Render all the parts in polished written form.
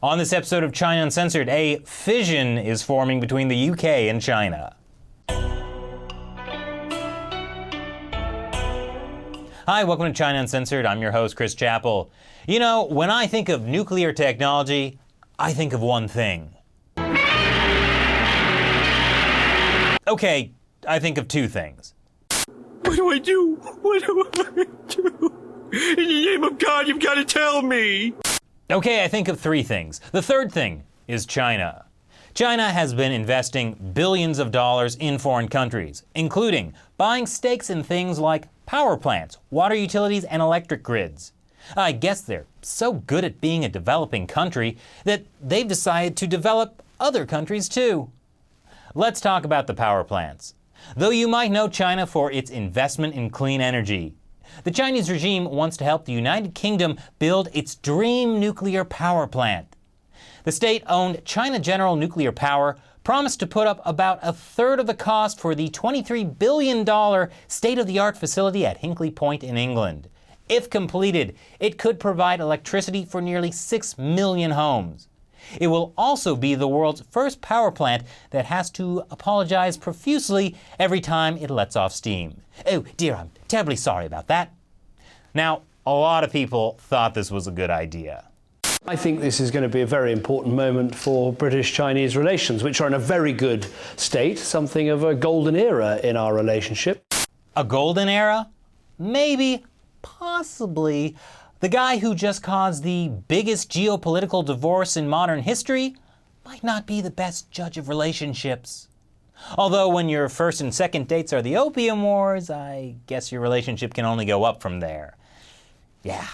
On this episode of China Uncensored, a fission is forming between the UK and China. Hi, welcome to China Uncensored. I'm your host, Chris Chappell. You know, when I think of nuclear technology, I think of one thing. Okay, I think of two things. What do I do? What do I do? In the name of God, you've got to tell me! Okay, I think of three things. The third thing is China. China has been investing billions of dollars in foreign countries, including buying stakes in things like power plants, water utilities, and electric grids. I guess they're so good at being a developing country that they've decided to develop other countries too. Let's talk about the power plants. Though you might know China for its investment in clean energy, the Chinese regime wants to help the United Kingdom build its dream nuclear power plant. The state-owned China General Nuclear Power promised to put up about a third of the cost for the $23 billion state-of-the-art facility at Hinkley Point in England. If completed, it could provide electricity for nearly 6 million homes. It will also be the world's first power plant that has to apologize profusely every time it lets off steam. Oh dear, I'm terribly sorry about that. Now, a lot of people thought this was a good idea. I think this is going to be a very important moment for British-Chinese relations, which are in a very good state, something of a golden era in our relationship. A golden era? Maybe, possibly. The guy who just caused the biggest geopolitical divorce in modern history might not be the best judge of relationships. Although when your first and second dates are the Opium Wars, I guess your relationship can only go up from there. Yeah.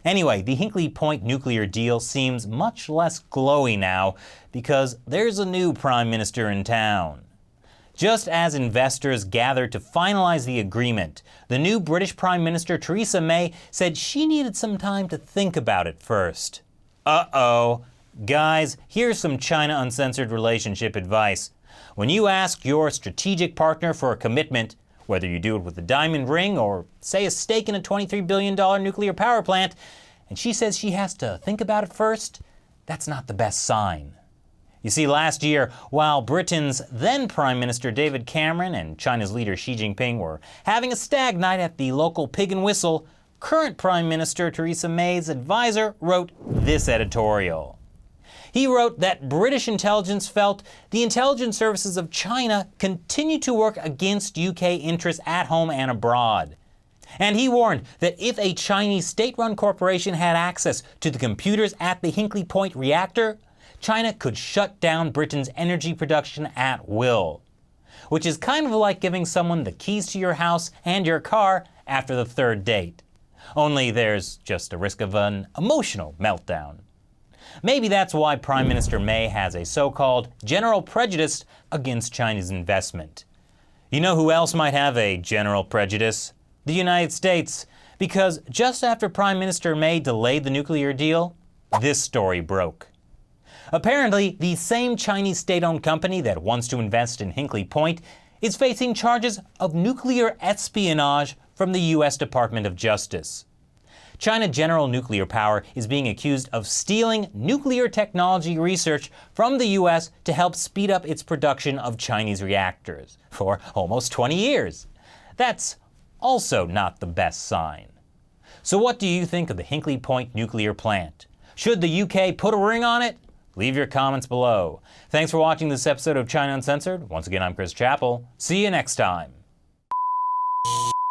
Anyway, the Hinkley Point nuclear deal seems much less glowy now because there's a new prime minister in town. Just as investors gather to finalize the agreement, the new British Prime Minister Theresa May said she needed some time to think about it first. Uh-oh. Guys, here's some China Uncensored relationship advice. When you ask your strategic partner for a commitment, whether you do it with a diamond ring or, say, a stake in a $23 billion nuclear power plant, and she says she has to think about it first, that's not the best sign. You see, last year, while Britain's then Prime Minister David Cameron and China's leader Xi Jinping were having a stag night at the local Pig and Whistle, current Prime Minister Theresa May's advisor wrote this editorial. He wrote that British intelligence felt the intelligence services of China continue to work against UK interests at home and abroad. And he warned that if a Chinese state-run corporation had access to the computers at the Hinkley Point reactor, China could shut down Britain's energy production at will. Which is kind of like giving someone the keys to your house and your car after the third date. Only there's just a risk of an emotional meltdown. Maybe that's why Prime Minister May has a so-called general prejudice against Chinese investment. You know who else might have a general prejudice? The United States. Because just after Prime Minister May delayed the nuclear deal, this story broke. Apparently, the same Chinese state-owned company that wants to invest in Hinkley Point is facing charges of nuclear espionage from the U.S. Department of Justice. China General Nuclear Power is being accused of stealing nuclear technology research from the U.S. to help speed up its production of Chinese reactors for almost 20 years. That's also not the best sign. So what do you think of the Hinkley Point nuclear plant? Should the UK put a ring on it? Leave your comments below. Thanks for watching this episode of China Uncensored. Once again, I'm Chris Chappell. See you next time.